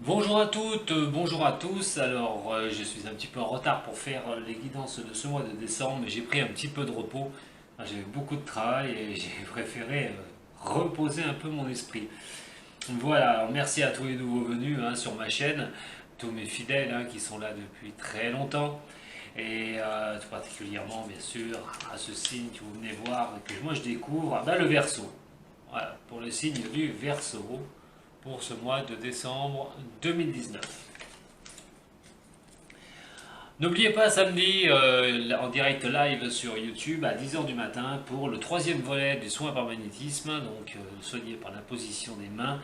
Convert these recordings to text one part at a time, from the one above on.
Bonjour à toutes, bonjour à tous. Alors, je suis un petit peu en retard pour faire les guidances de ce mois de décembre, mais j'ai pris un petit peu de repos. J'ai eu beaucoup de travail et j'ai préféré reposer un peu mon esprit. Voilà, merci à tous les nouveaux venus sur ma chaîne, tous mes fidèles qui sont là depuis très longtemps, et tout particulièrement, bien sûr, à ce signe que vous venez voir et que moi je découvre, le Verseau. Voilà, pour le signe du Verseau pour ce mois de décembre 2019. N'oubliez pas samedi en direct live sur YouTube à 10h du matin pour le troisième volet du soin par magnétisme, donc soigné par la position des mains.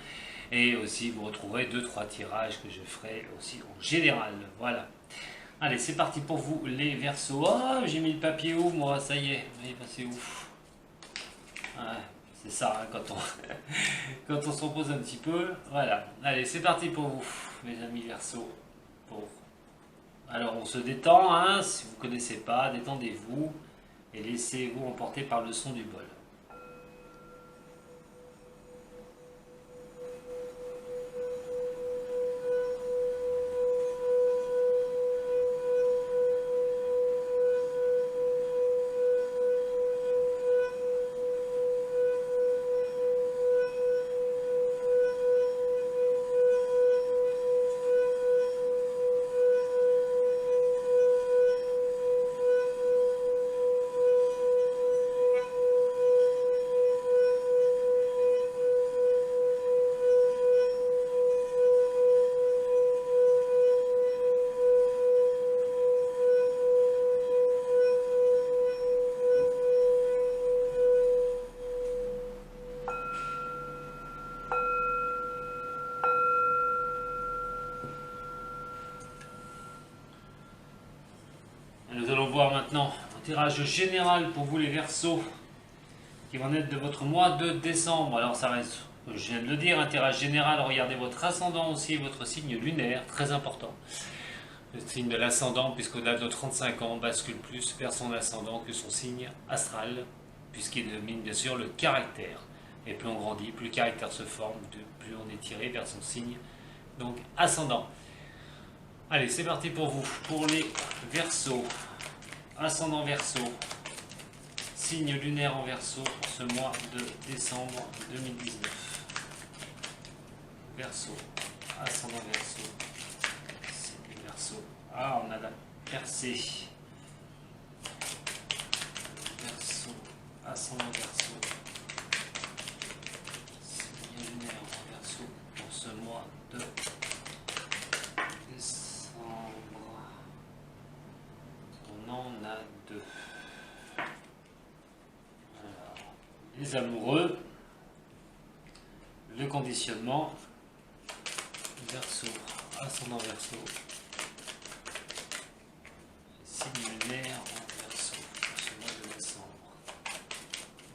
Et aussi vous retrouverez 2-3 tirages que je ferai aussi en général. Voilà. Allez, c'est parti pour vous les Verseaux. Oh, j'ai mis le papier où moi? Ça y est, il est passé où? Ouais, c'est ça, quand quand on se repose un petit peu. Voilà. Allez, c'est parti pour vous, mes amis Verseaux. Pour... Alors, on se détend, si vous ne connaissez pas, détendez-vous et laissez-vous emporter par le son du bol. Nous allons voir maintenant un tirage général pour vous les Verseaux qui vont naître de votre mois de décembre. Alors ça reste, je viens de le dire, un tirage général. Regardez votre ascendant aussi, votre signe lunaire, très important. Le signe de l'ascendant, puisqu'au-delà de 35 ans, on bascule plus vers son ascendant que son signe astral, puisqu'il domine bien sûr le caractère. Et plus on grandit, plus le caractère se forme, plus on est tiré vers son signe, donc ascendant. Allez, c'est parti pour vous, pour les Verseaux. Ascendant Verseau, signe lunaire en Verseau pour ce mois de décembre 2019. Verseau, ascendant Verseau, signe Verseau. Ah, on a la percée. Verseau, ascendant Verseau, signe lunaire en Verseau pour ce mois de décembre. On en a deux. Alors, les amoureux, le conditionnement, Verseau, ascendant Verseau, signe lunaire en Verseau pour ce mois de décembre.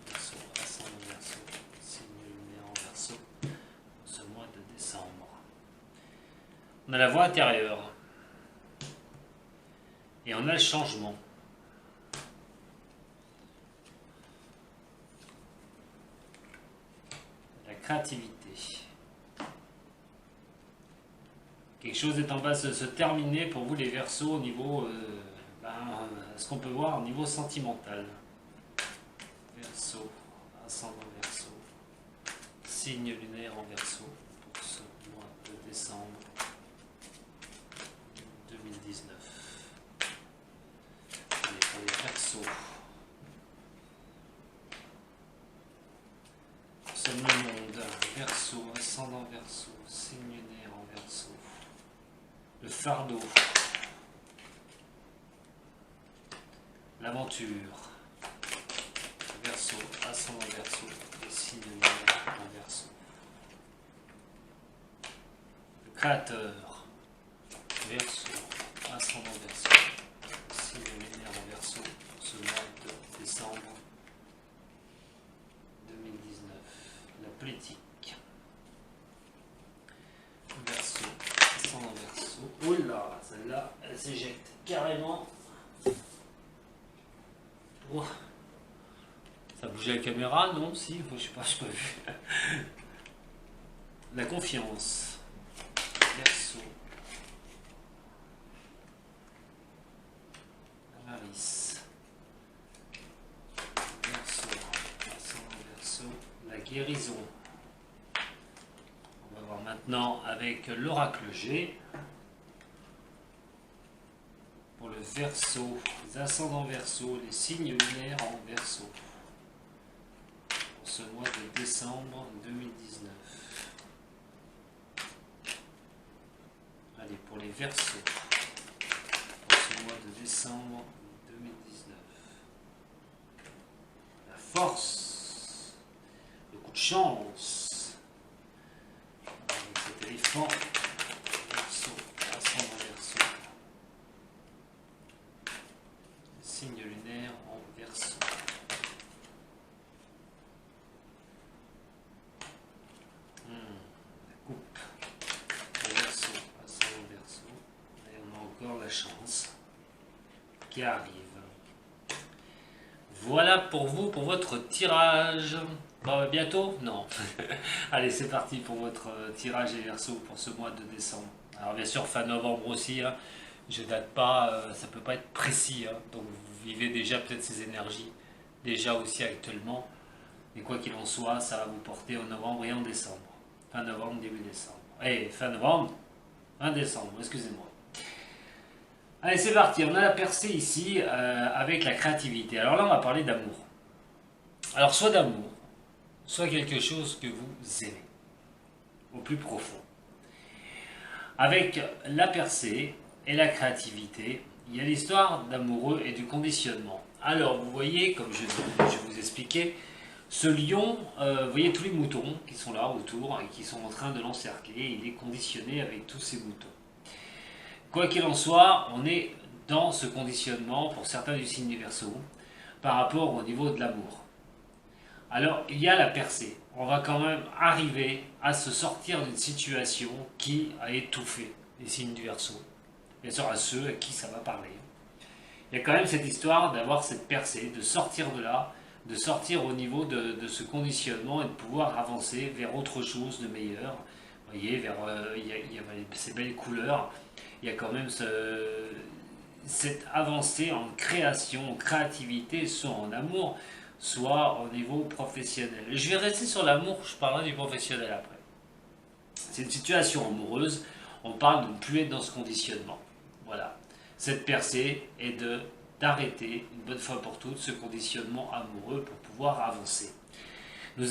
Verseau, ascendant Verseau, signe lunaire en Verseau pour ce mois de décembre. On a la voie intérieure et on a le changement. Créativité. Quelque chose est en passe de se terminer pour vous les Verseaux au niveau, ce qu'on peut voir au niveau sentimental. Verseau, ascendant Verseau, signe lunaire en Verseau pour ce mois de décembre 2019. Allez, pour les Verseaux. Le monde, Verseau, ascendant Verseau, signe lunaire en Verseau, le fardeau, l'aventure, Verseau, ascendant Verseau, et signe lunaire en Verseau, le créateur, Verseau, ascendant Verseau, signe lunaire en Verseau pour ce mois de décembre 2019. La politique. Verseau, ascendant Verseau. Oh là, celle-là, elle s'éjecte carrément. Oh. Ça bougeait la caméra, non? Si, je sais pas, je n'ai pas vu. La confiance. Verseau. Avarice. Verseau. Ascendant Verseau. La guérison. On va voir maintenant avec l'oracle G. Pour le Verseau, les ascendants Verseau, les signes lunaires en Verseau. Pour ce mois de décembre 2019. Allez, pour les Verseaux, pour ce mois de décembre 2019. La force, le coup de chance, avec cet éléphant, Verseau, ascendant Verseau. Les signes lunaires en Verseau. La coupe. Verseau, ascendant Verseau, et on a encore la chance qui arrive. Voilà pour vous, pour votre tirage. Bon, bientôt? Non. Allez, c'est parti pour votre tirage et Verseau pour ce mois de décembre. Alors bien sûr, fin novembre aussi, hein. Je date pas, ça peut pas être précis, hein. Donc vous vivez déjà peut-être ces énergies, déjà aussi actuellement. Mais quoi qu'il en soit, ça va vous porter en novembre et en décembre. Fin novembre, début décembre. Fin novembre, fin décembre, excusez-moi. Allez, c'est parti. On a la percée ici avec la créativité. Alors là, on va parler d'amour. Alors, soit d'amour, soit quelque chose que vous aimez, au plus profond. Avec la percée et la créativité, il y a l'histoire d'amoureux et du conditionnement. Alors, vous voyez, comme je vous expliquais, ce lion, vous voyez tous les moutons qui sont là autour et qui sont en train de l'encercler. Il est conditionné avec tous ces moutons. Quoi qu'il en soit, on est dans ce conditionnement pour certains du signe du Verseau par rapport au niveau de l'amour. Alors, il y a la percée. On va quand même arriver à se sortir d'une situation qui a étouffé les signes du Verseau. Bien sûr, à ceux à qui ça va parler. Il y a quand même cette histoire d'avoir cette percée, de sortir de là, de sortir au niveau de ce conditionnement et de pouvoir avancer vers autre chose de meilleur. Vous voyez, il y a ces belles couleurs, il y a quand même cette avancée en création, en créativité, soit en amour, soit au niveau professionnel. Je vais rester sur l'amour, je parlerai du professionnel après. C'est une situation amoureuse, on parle de ne plus être dans ce conditionnement. Voilà. Cette percée est d'arrêter une bonne fois pour toutes ce conditionnement amoureux pour pouvoir avancer. Nous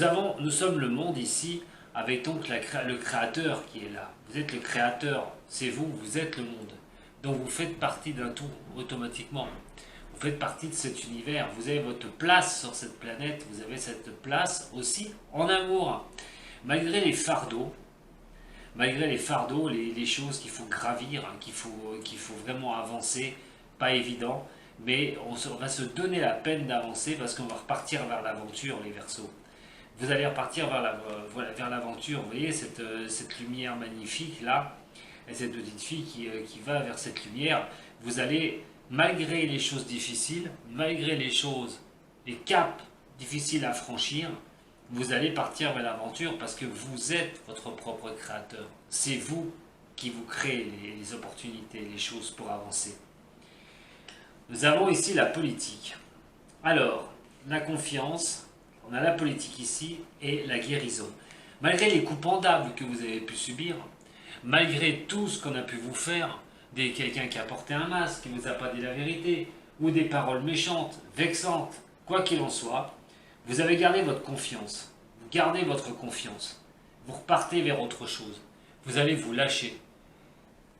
sommes le monde ici avec donc le créateur qui est là. Vous êtes le créateur, c'est vous, vous êtes le monde. Donc vous faites partie d'un tout automatiquement. Vous faites partie de cet univers, vous avez votre place sur cette planète, vous avez cette place aussi en amour. Malgré les fardeaux, les choses qu'il faut gravir, hein, qu'il faut vraiment avancer, pas évident, mais on va se donner la peine d'avancer parce qu'on va repartir vers l'aventure, les Verseaux. Vous allez repartir vers l'aventure, vous voyez cette lumière magnifique là, et cette petite fille qui va vers cette lumière. Vous allez, malgré les choses difficiles, malgré les caps difficiles à franchir, vous allez partir vers l'aventure parce que vous êtes votre propre créateur. C'est vous qui vous créez les opportunités, les choses pour avancer. Nous avons ici la politique. Alors, la confiance, on a la politique ici et la guérison. Malgré les coups pendables que vous avez pu subir, malgré tout ce qu'on a pu vous faire, quelqu'un qui a porté un masque, qui ne vous a pas dit la vérité, ou des paroles méchantes, vexantes, quoi qu'il en soit, vous avez gardé votre confiance. Vous gardez votre confiance. Vous repartez vers autre chose. Vous allez vous lâcher.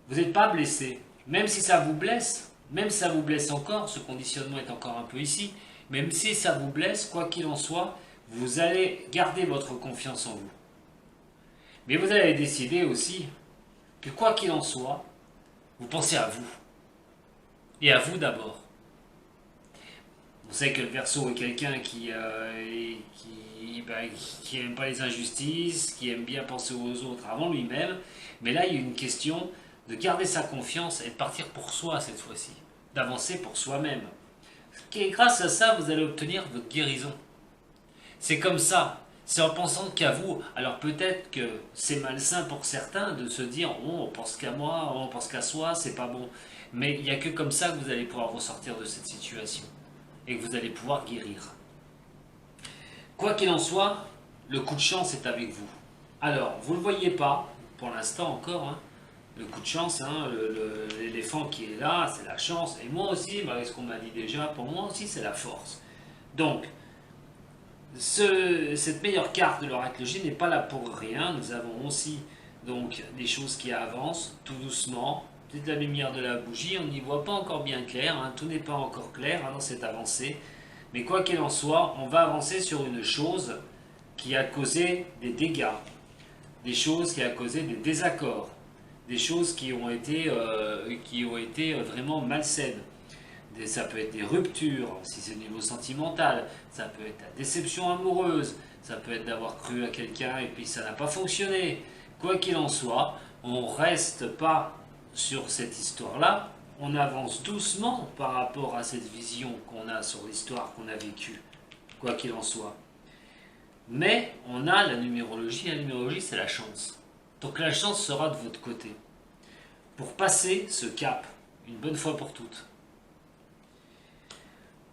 Vous n'êtes pas blessé. Même si ça vous blesse, même si ça vous blesse encore, ce conditionnement est encore un peu ici, même si ça vous blesse, quoi qu'il en soit, vous allez garder votre confiance en vous. Mais vous allez décider aussi que quoi qu'il en soit, vous pensez à vous. Et à vous d'abord. On sait que le Verseau est quelqu'un qui n'aime pas les injustices, qui aime bien penser aux autres avant lui-même. Mais là, il y a une question de garder sa confiance et de partir pour soi cette fois-ci. D'avancer pour soi-même. Et grâce à ça, vous allez obtenir votre guérison. C'est comme ça. C'est en pensant qu'à vous. Alors peut-être que c'est malsain pour certains de se dire oh, on pense qu'à moi, on pense qu'à soi, c'est pas bon. Mais il n'y a que comme ça que vous allez pouvoir ressortir de cette situation et que vous allez pouvoir guérir. Quoi qu'il en soit, le coup de chance est avec vous. Alors, vous ne le voyez pas, pour l'instant encore, hein, le coup de chance, hein, l'éléphant qui est là, c'est la chance. Et moi aussi, avec ce qu'on m'a dit déjà, pour moi aussi, c'est la force. Donc, cette meilleure carte de l'oracle J n'est pas là pour rien. Nous avons aussi donc des choses qui avancent tout doucement. Peut-être la lumière de la bougie, on n'y voit pas encore bien clair, hein, tout n'est pas encore clair hein, dans cette avancée. Mais quoi qu'il en soit, on va avancer sur une chose qui a causé des dégâts, des choses qui a causé des désaccords, des choses qui ont été vraiment malsaines. Ça peut être des ruptures, si c'est au niveau sentimental, ça peut être la déception amoureuse, ça peut être d'avoir cru à quelqu'un et puis ça n'a pas fonctionné. Quoi qu'il en soit, on ne reste pas sur cette histoire-là, on avance doucement par rapport à cette vision qu'on a sur l'histoire qu'on a vécue, quoi qu'il en soit. Mais on a la numérologie c'est la chance. Donc la chance sera de votre côté. Pour passer ce cap, une bonne fois pour toutes.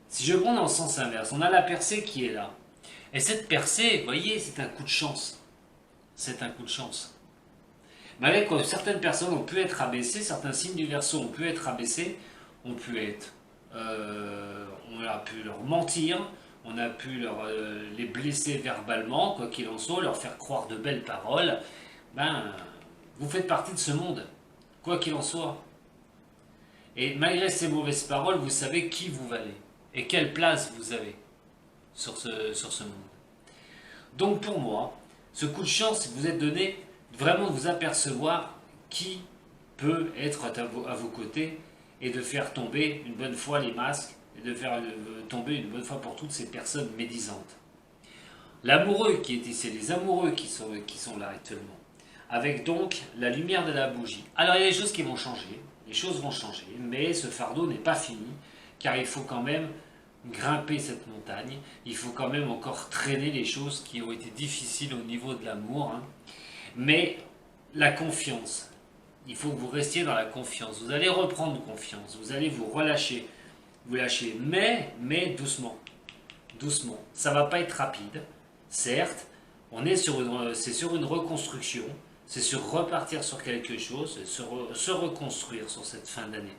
Si je prends dans le sens inverse, on a la percée qui est là. Et cette percée, vous voyez, c'est un coup de chance. C'est un coup de chance. Malgré que certaines personnes ont pu être abaissées, certains signes du Verseau ont pu être abaissés, on a pu leur mentir, on a pu les blesser verbalement, quoi qu'il en soit, leur faire croire de belles paroles. Ben, vous faites partie de ce monde, quoi qu'il en soit. Et malgré ces mauvaises paroles, vous savez qui vous valez et quelle place vous avez sur ce monde. Donc pour moi, ce coup de chance vous est donné vraiment de vous apercevoir qui peut être à vos côtés et de faire tomber une bonne fois les masques et de faire tomber une bonne fois pour toutes ces personnes médisantes. L'amoureux qui est ici, les amoureux qui sont là actuellement, avec donc la lumière de la bougie. Alors il y a des choses qui vont changer, les choses vont changer, mais ce fardeau n'est pas fini, car il faut quand même grimper cette montagne, il faut quand même encore traîner les choses qui ont été difficiles au niveau de l'amour, hein. Mais la confiance, il faut que vous restiez dans la confiance, vous allez reprendre confiance, vous allez vous relâcher, vous lâcher, mais doucement, doucement, ça va pas être rapide, certes, c'est sur une reconstruction, c'est sur repartir sur quelque chose, se reconstruire sur cette fin d'année.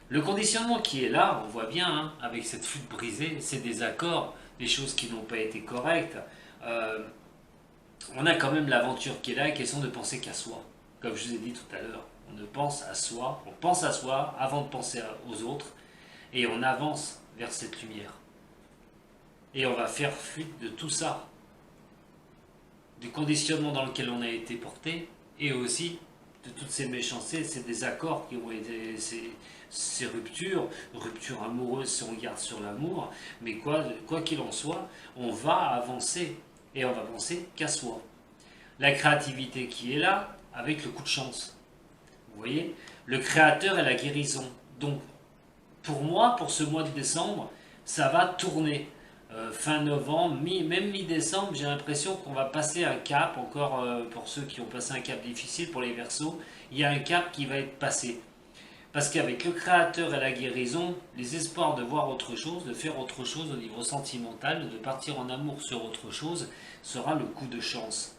Le conditionnement qui est là, on voit bien, hein, avec cette flûte brisée, ces désaccords, des choses qui n'ont pas été correctes. On a quand même l'aventure qui est là, question de penser qu'à soi. Comme je vous ai dit tout à l'heure, on pense à soi avant de penser aux autres, et on avance vers cette lumière. Et on va faire fuite de tout ça, du conditionnement dans lequel on a été porté, et aussi de toutes ces méchancetés, ces désaccords qui ont été, ces ruptures amoureuses si on garde sur l'amour, mais quoi qu'il en soit, on va avancer, et on va penser qu'à soi. La créativité qui est là, avec le coup de chance. Vous voyez, le créateur et la guérison. Donc, pour moi, pour ce mois de décembre, ça va tourner. Fin novembre, même mi-décembre, j'ai l'impression qu'on va passer un cap, encore pour ceux qui ont passé un cap difficile pour les Verseaux, il y a un cap qui va être passé. Parce qu'avec le créateur et la guérison, les espoirs de voir autre chose, de faire autre chose au niveau sentimental, de partir en amour sur autre chose, sera le coup de chance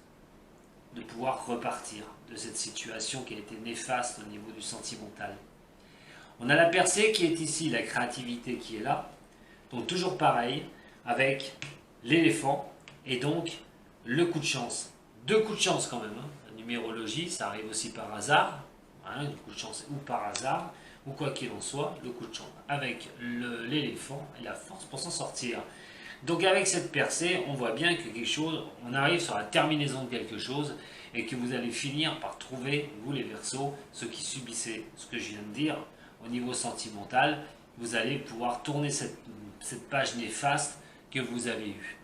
de pouvoir repartir de cette situation qui a été néfaste au niveau du sentimental. On a la percée qui est ici, la créativité qui est là, donc toujours pareil, avec l'éléphant et donc le coup de chance. Deux coups de chance quand même, hein. La numérologie, ça arrive aussi par hasard, hein, le coup de chance ou par hasard, ou quoi qu'il en soit, le coup de chance avec l'éléphant et la force pour s'en sortir. Donc avec cette percée, on voit bien que quelque chose, on arrive sur la terminaison de quelque chose et que vous allez finir par trouver, vous les Verseaux, ceux qui subissaient ce que je viens de dire au niveau sentimental, vous allez pouvoir tourner cette page néfaste que vous avez eue.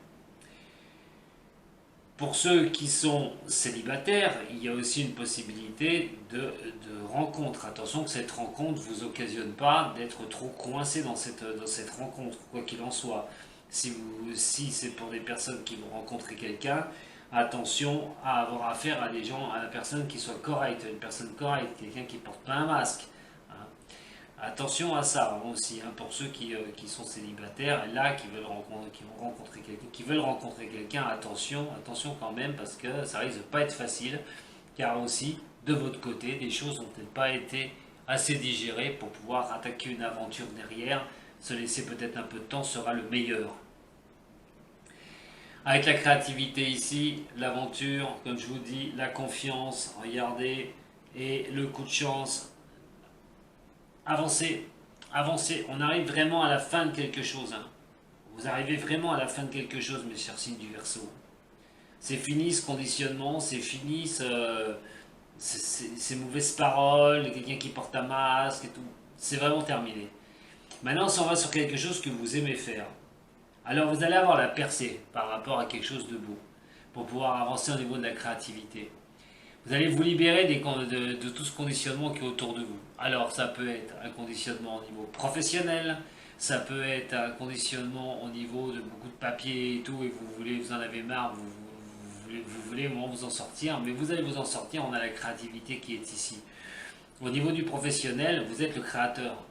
Pour ceux qui sont célibataires, il y a aussi une possibilité de rencontre. Attention que cette rencontre ne vous occasionne pas d'être trop coincé dans cette rencontre, quoi qu'il en soit. Si c'est pour des personnes qui vont rencontrer quelqu'un, attention à avoir affaire à des gens, à la personne qui soit correcte, une personne correcte, quelqu'un qui porte pas un masque. Hein. Attention à ça aussi, hein, pour ceux qui sont célibataires et là qui vont rencontrer quelqu'un, attention quand même parce que ça risque de pas être facile, car aussi de votre côté des choses n'ont peut-être pas été assez digérées pour pouvoir attaquer une aventure derrière. Se laisser peut-être un peu de temps sera le meilleur. Avec la créativité ici, l'aventure, comme je vous dis, la confiance, regardez, et le coup de chance, avancez, avancez, on arrive vraiment à la fin de quelque chose. Hein. Vous arrivez vraiment à la fin de quelque chose, mes chers signes du Verseau. C'est fini ce conditionnement, c'est fini ces mauvaises paroles, quelqu'un qui porte un masque et tout. C'est vraiment terminé. Maintenant, on s'en va sur quelque chose que vous aimez faire. Alors, vous allez avoir la percée par rapport à quelque chose de beau pour pouvoir avancer au niveau de la créativité. Vous allez vous libérer de tout ce conditionnement qui est autour de vous. Alors, ça peut être un conditionnement au niveau professionnel, ça peut être un conditionnement au niveau de beaucoup de papiers et tout, et vous en avez marre, vous voulez au moins vous en sortir, mais vous allez vous en sortir, on a la créativité qui est ici. Au niveau du professionnel, vous êtes le créateur.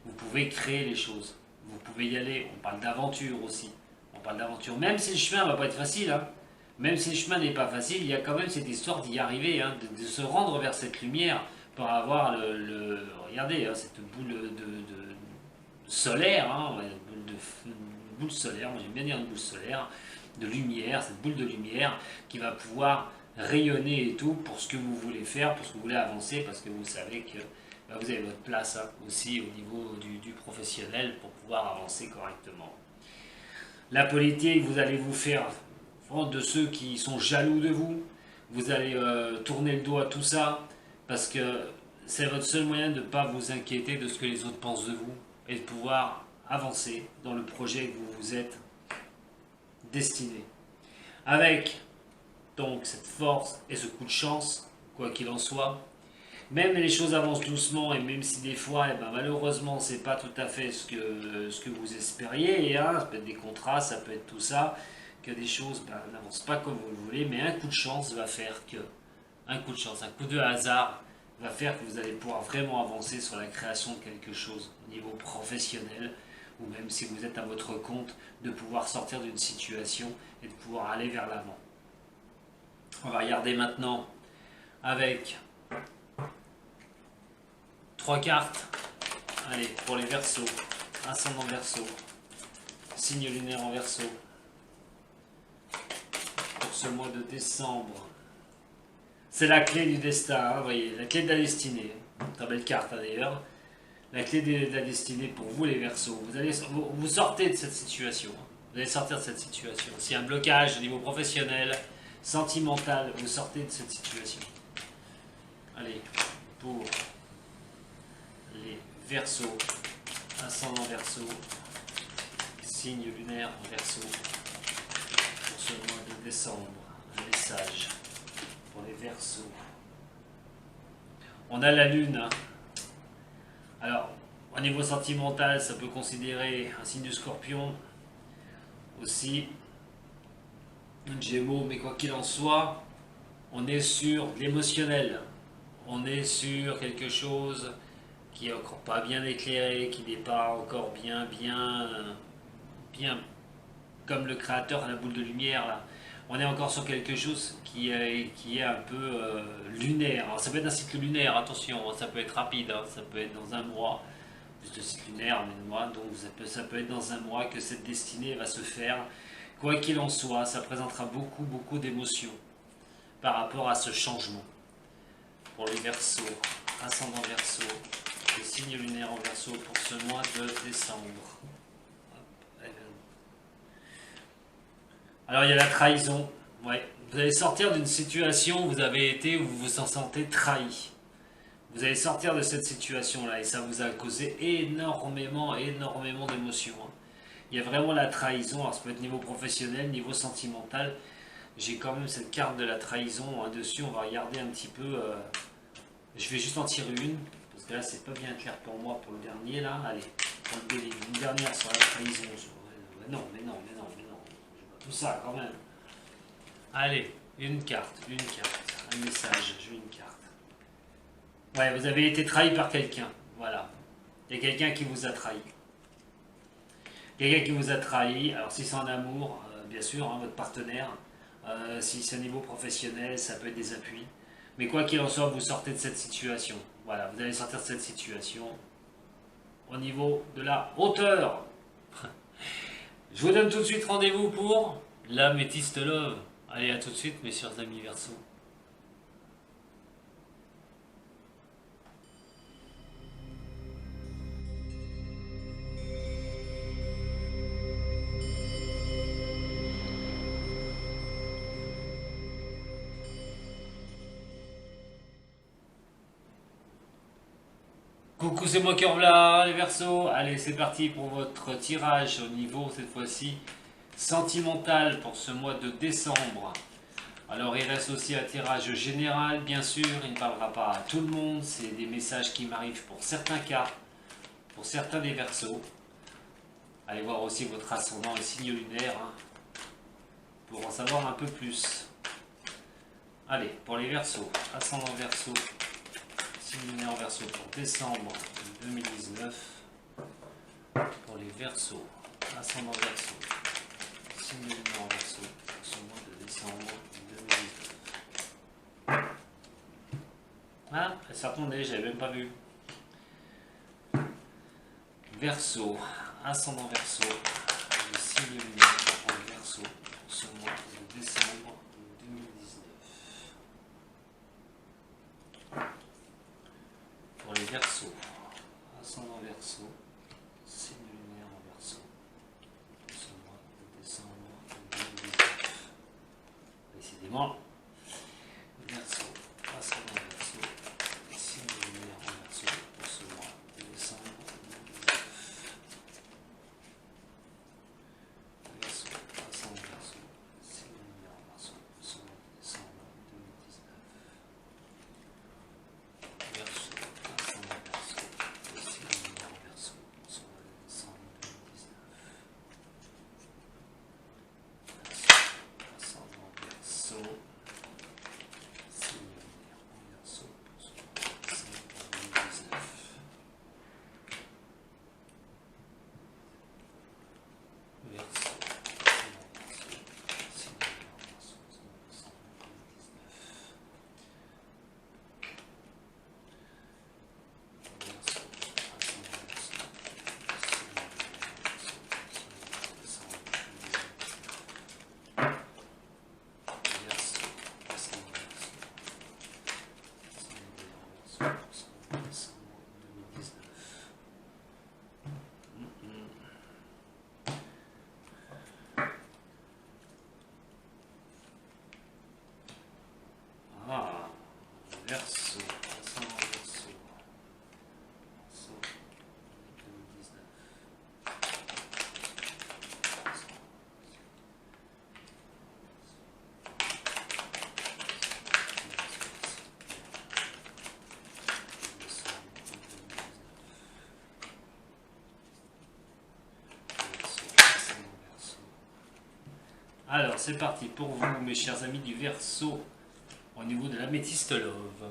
Vous pouvez créer les choses. Vous pouvez y aller. On parle d'aventure aussi. On parle d'aventure. Même si le chemin ne va pas être facile, hein. Même si le chemin n'est pas facile, il y a quand même cette histoire d'y arriver, hein, de se rendre vers cette lumière pour avoir regardez, hein, cette boule de solaire, hein, une boule solaire, moi j'aime bien dire une boule solaire, de lumière, cette boule de lumière qui va pouvoir rayonner et tout pour ce que vous voulez faire, pour ce que vous voulez avancer, parce que vous savez que vous avez votre place hein, aussi au niveau du professionnel pour pouvoir avancer correctement. La politique, vous allez vous faire de ceux qui sont jaloux de vous, vous allez tourner le dos à tout ça, parce que c'est votre seul moyen de ne pas vous inquiéter de ce que les autres pensent de vous, et de pouvoir avancer dans le projet que vous vous êtes destiné. Avec donc cette force et ce coup de chance, quoi qu'il en soit, même les choses avancent doucement et même si des fois, malheureusement, c'est pas tout à fait ce que vous espériez, hein, ça peut être des contrats, ça peut être tout ça, que des choses n'avancent pas comme vous le voulez, mais un coup de chance va faire que, un coup de hasard va faire que vous allez pouvoir vraiment avancer sur la création de quelque chose au niveau professionnel, ou même si vous êtes à votre compte, de pouvoir sortir d'une situation et de pouvoir aller vers l'avant. On va regarder maintenant avec 3 cartes. Allez, pour les Verseaux, ascendant Verseau, signe lunaire en Verseau, pour ce mois de décembre. C'est la clé du destin, hein, vous voyez, la clé de la destinée. Très belle carte hein, d'ailleurs. La clé de la destinée pour vous les Verseaux. Vous sortez de cette situation. Hein. Vous allez sortir de cette situation. S'il y a un blocage au niveau professionnel, sentimental, vous sortez de cette situation. Allez, pour les Verseaux, ascendant Verseau, signe lunaire en Verseau, pour ce mois de décembre, un message pour les Verseaux. On a la Lune. Hein. Alors, au niveau sentimental, ça peut considérer un signe du Scorpion, aussi un Gémeaux, mais quoi qu'il en soit, on est sur l'émotionnel. On est sur quelque chose qui est encore pas bien éclairé, qui n'est pas encore bien comme le créateur à la boule de lumière là. On est encore sur quelque chose qui est un peu lunaire. Alors, ça peut être un cycle lunaire, attention, ça peut être rapide, hein, ça peut être dans un mois, juste le cycle lunaire, mais moi, donc ça peut être dans un mois que cette destinée va se faire. Quoi qu'il en soit, ça présentera beaucoup d'émotions par rapport à ce changement. Pour les Verseaux, ascendant Verseau, le signe lunaire en Verseau pour ce mois de décembre. Alors il y a la trahison. Ouais. Vous allez sortir d'une situation où vous avez été, où vous vous en sentez trahi. Vous allez sortir de cette situation-là et ça vous a causé énormément d'émotions. Hein. Il y a vraiment la trahison, alors ça peut être niveau professionnel, niveau sentimental. J'ai quand même cette carte de la trahison hein, dessus, on va regarder un petit peu. Je vais juste en tirer une, parce que là c'est pas bien clair pour moi pour le dernier là. Allez, une dernière sur la trahison. Mais non, mais non, mais non, mais non. Je vois tout ça quand même. Allez, une carte, un message, je veux une carte. Ouais, vous avez été trahi par quelqu'un, voilà. Il y a quelqu'un qui vous a trahi. Quelqu'un qui vous a trahi, alors si c'est en amour, bien sûr, hein, votre partenaire. Si c'est au niveau professionnel, ça peut être des appuis. Mais quoi qu'il en soit, vous sortez de cette situation. Voilà, vous allez sortir de cette situation au niveau de la hauteur. Je vous donne tout de suite rendez-vous pour l'améthyste love. Allez, à tout de suite, mes chers amis Verseau. Coucou, c'est moi qui reviens, les Verseaux. Allez, c'est parti pour votre tirage au niveau, cette fois-ci, sentimental pour ce mois de décembre. Alors, il reste aussi un tirage général, bien sûr. Il ne parlera pas à tout le monde. C'est des messages qui m'arrivent pour certains cas, pour certains des Verseaux. Allez voir aussi votre ascendant et signe lunaire hein, pour en savoir un peu plus. Allez, pour les Verseaux, ascendant Verseau. Signe lunaire Verseau pour décembre 2019. Pour les Verseaux, ascendant Verseau, signe lunaire Verseau pour ce mois de décembre 2019. Ah, ça retournait, j'avais même pas vu. Verseau, ascendant Verseau, le signe lunaire pour les Verseaux pour ce mois de décembre 2019. Pour les Verseaux, ascendant Verseau, signe lunaire en Verseau, pour ce mois de décembre 2019. Décidément, Verseau, ascendant Verseau, signe lunaire en Verseau, pour ce mois de décembre 2019. Verseau, ascendant Verseau, signe lunaire en Verseau, pour ce mois de décembre 2019. Verseau, ascendant Verseau, signe lunaire en Verseau, pour ce mois de décembre 2019. Verseau, ascendant Verseau, signe lunaire en Verseau, pour ce mois de décembre 2019. Verseau, ascendant Verseau, signe lunaire en Verseau, pour ce mois de décembre 2019. Verseau, ascendant Verseau, signe lunaire en Verseau, pour ce mois de décembre 2019. Verseau, ascendant Verseau, signe lunaire en Verseau, pour ce mois de décembre 2019. Ah, Verseau, ascendant Verseau, Verseau 2019. Alors, c'est parti pour vous, mes chers amis du Verseau, au niveau de l'améthyste love.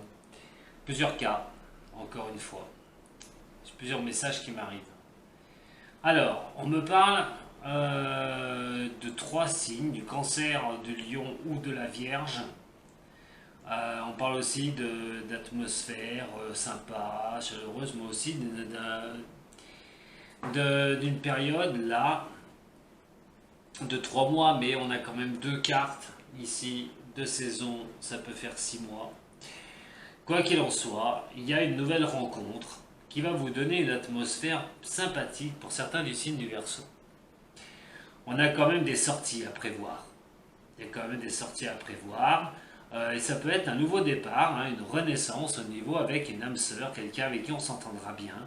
Plusieurs cas, encore une fois. J'ai plusieurs messages qui m'arrivent. Alors, on me parle de 3 signes, du cancer, du lion ou de la vierge. On parle aussi d'atmosphère sympa, chaleureuse, mais aussi d'une période là de 3 mois, mais on a quand même 2 cartes ici, 2 saisons, ça peut faire 6 mois. Quoi qu'il en soit, il y a une nouvelle rencontre qui va vous donner une atmosphère sympathique pour certains du signe du Verseau. On a quand même des sorties à prévoir. Il y a quand même des sorties à prévoir. Et ça peut être un nouveau départ, hein, une renaissance au niveau avec une âme sœur, quelqu'un avec qui on s'entendra bien,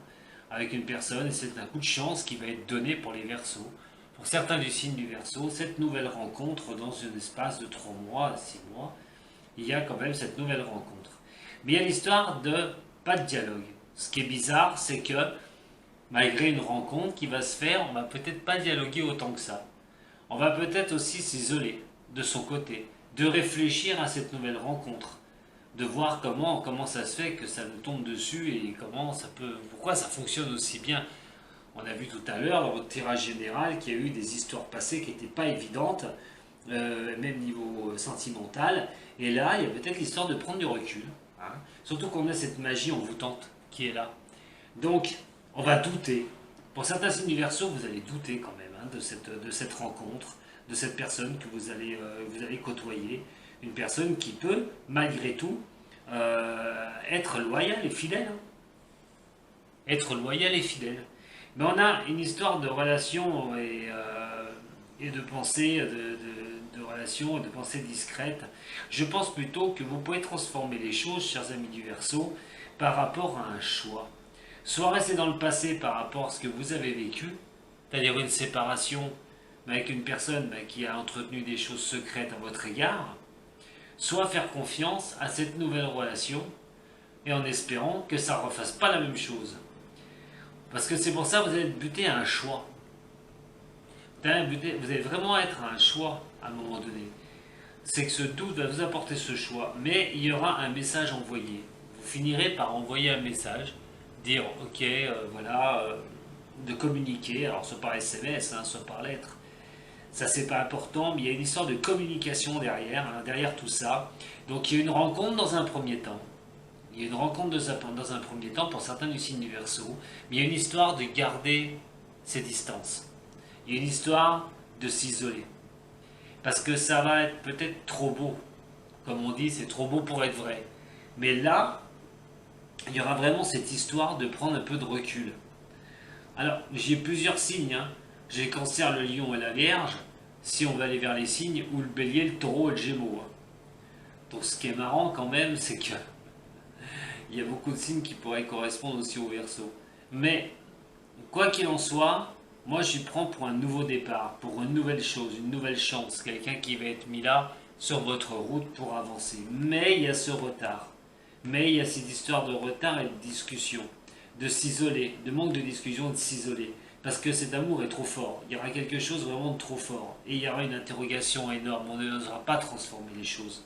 avec une personne, et c'est un coup de chance qui va être donné pour les Verseaux. Pour certains du signe du Verseau, cette nouvelle rencontre dans un espace de 3 mois à 6 mois, il y a quand même cette nouvelle rencontre. Mais il y a l'histoire de pas de dialogue. Ce qui est bizarre, c'est que malgré une rencontre qui va se faire, on va peut-être pas dialoguer autant que ça. On va peut-être aussi s'isoler de son côté, de réfléchir à cette nouvelle rencontre, de voir comment ça se fait que ça nous tombe dessus et pourquoi ça fonctionne aussi bien. On a vu tout à l'heure dans votre tirage général qu'il y a eu des histoires passées qui n'étaient pas évidentes, même niveau sentimental. Et là, il y a peut-être l'histoire de prendre du recul. Hein. Surtout qu'on a cette magie envoûtante qui est là. Donc, on va douter. Pour certains signes du Verseau, vous allez douter quand même hein, de cette rencontre, de cette personne que vous allez côtoyer. Une personne qui peut, malgré tout, être loyale et fidèle. Hein. Être loyale et fidèle. Mais on a une histoire de relation et de pensée, de relation et de pensée discrète. Je pense plutôt que vous pouvez transformer les choses, chers amis du Verseau, par rapport à un choix. Soit rester dans le passé par rapport à ce que vous avez vécu, c'est-à-dire une séparation avec une personne qui a entretenu des choses secrètes à votre égard, soit faire confiance à cette nouvelle relation et en espérant que ça ne refasse pas la même chose. Parce que c'est pour ça que vous allez buter à un choix. Vous allez vraiment être à un choix à un moment donné. C'est que ce doute va vous apporter ce choix, mais il y aura un message envoyé. Vous finirez par envoyer un message, dire ok, de communiquer, alors soit par SMS, hein, soit par lettre. Ça c'est pas important, mais il y a une histoire de communication derrière, hein, derrière tout ça. Donc il y a une rencontre dans un premier temps. Il y a une rencontre dans un premier temps pour certains du signe du Verseau, mais il y a une histoire de garder ses distances. Il y a une histoire de s'isoler. Parce que ça va être peut-être trop beau. Comme on dit, c'est trop beau pour être vrai. Mais là, il y aura vraiment cette histoire de prendre un peu de recul. Alors, j'ai plusieurs signes. Hein. J'ai le Cancer, le Lion et la Vierge, si on va aller vers les signes, ou le Bélier, le Taureau et le Gémeaux. Hein. Donc ce qui est marrant quand même, c'est que il y a beaucoup de signes qui pourraient correspondre aussi au Verseau. Mais, quoi qu'il en soit, moi j'y prends pour un nouveau départ, pour une nouvelle chose, une nouvelle chance, quelqu'un qui va être mis là sur votre route pour avancer. Mais il y a ce retard. Mais il y a cette histoire de retard et de discussion, de s'isoler, de manque de discussion, de s'isoler. Parce que cet amour est trop fort. Il y aura quelque chose vraiment de trop fort. Et il y aura une interrogation énorme. On n'osera pas transformer les choses.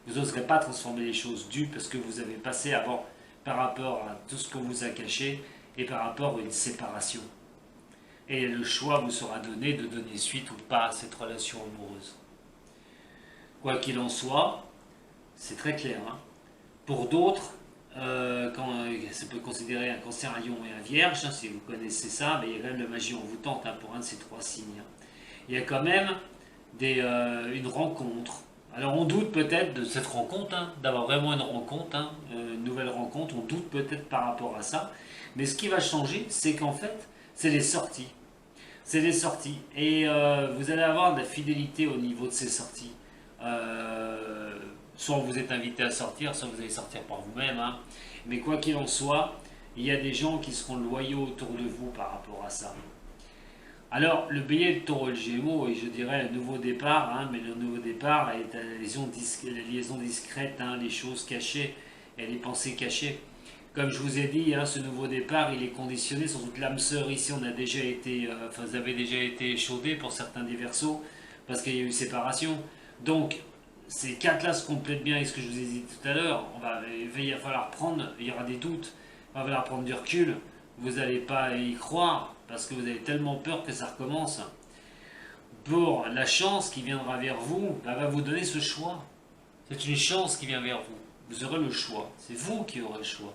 Vous n'oserez pas transformer les choses parce que vous avez passé avant par rapport à tout ce qu'on vous a caché et par rapport à une séparation. Et le choix vous sera donné de donner suite ou pas à cette relation amoureuse. Quoi qu'il en soit, c'est très clair. Hein. Pour d'autres, ça peut considérer un Cancer, un Lion et un Vierge, hein, si vous connaissez ça, mais il y a quand même la magie envoûtante hein, pour un de ces trois signes. Hein. Il y a quand même une rencontre. Alors on doute peut-être de cette rencontre, hein, d'avoir vraiment une rencontre, hein, une nouvelle rencontre, on doute peut-être par rapport à ça, mais ce qui va changer, c'est qu'en fait, c'est les sorties. C'est les sorties. Et vous allez avoir de la fidélité au niveau de ces sorties. Soit vous êtes invité à sortir, soit vous allez sortir par vous-même. Hein. Mais quoi qu'il en soit, il y a des gens qui seront loyaux autour de vous par rapport à ça. Alors, le Bélier, le Taureau et le Gémeaux, et je dirais un nouveau départ, hein, mais le nouveau départ est la liaison discrète, hein, les choses cachées et les pensées cachées. Comme je vous ai dit, hein, ce nouveau départ, il est conditionné, sans doute l'âme sœur ici, vous avez déjà été échaudé pour certains des Verseaux, parce qu'il y a eu séparation. Donc, ces quatre-là se complètent bien avec ce que je vous ai dit tout à l'heure. Il va falloir il y aura des doutes, il va falloir prendre du recul, vous n'allez pas y croire, parce que vous avez tellement peur que ça recommence. Pour la chance qui viendra vers vous, elle va vous donner ce choix. C'est une chance qui vient vers vous. Vous aurez le choix. C'est vous qui aurez le choix.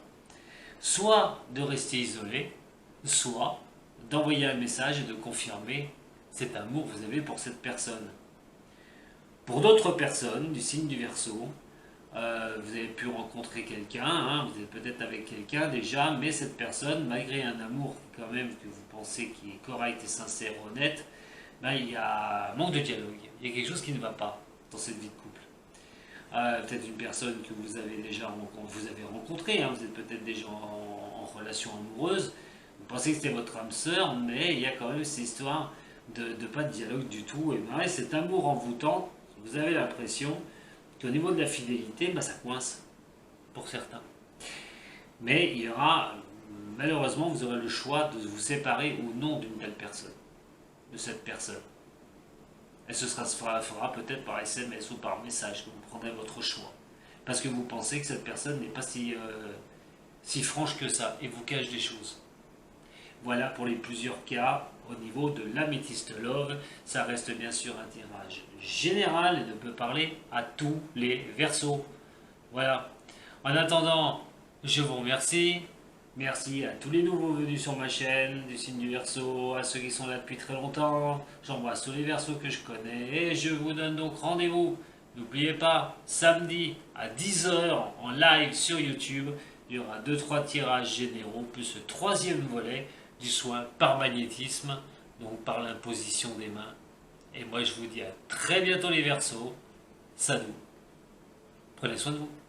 Soit de rester isolé, soit d'envoyer un message et de confirmer cet amour que vous avez pour cette personne. Pour d'autres personnes du signe du Verseau, vous avez pu rencontrer quelqu'un, hein, vous êtes peut-être avec quelqu'un déjà, mais cette personne, malgré un amour quand même que vous pensez qui est correct et sincère, honnête, il y a un manque de dialogue, il y a quelque chose qui ne va pas dans cette vie de couple. Peut-être une personne que vous avez déjà rencontrée, hein, vous êtes peut-être déjà en relation amoureuse, vous pensez que c'était votre âme sœur, mais il y a quand même cette histoire de pas de dialogue du tout, et cet amour envoûtant, vous avez l'impression qu'au niveau de la fidélité, ça coince pour certains. Mais il y aura malheureusement, vous aurez le choix de vous séparer ou non d'une telle personne, de cette personne. Et ce fera peut-être par SMS ou par message que vous prendrez votre choix. Parce que vous pensez que cette personne n'est pas si franche que ça et vous cache des choses. Voilà pour les plusieurs cas au niveau de l'améthyste love. Ça reste bien sûr un tirage général et ne peut parler à tous les Verseaux. Voilà. En attendant, je vous remercie. Merci à tous les nouveaux venus sur ma chaîne du signe du Verseau, à ceux qui sont là depuis très longtemps. J'embrasse tous les Verseaux que je connais et je vous donne donc rendez-vous. N'oubliez pas, samedi à 10 h en live sur YouTube, il y aura 2-3 tirages généraux, plus le troisième volet du soin par magnétisme, donc par l'imposition des mains. Et moi je vous dis à très bientôt les Verseaux. Salut. Prenez soin de vous.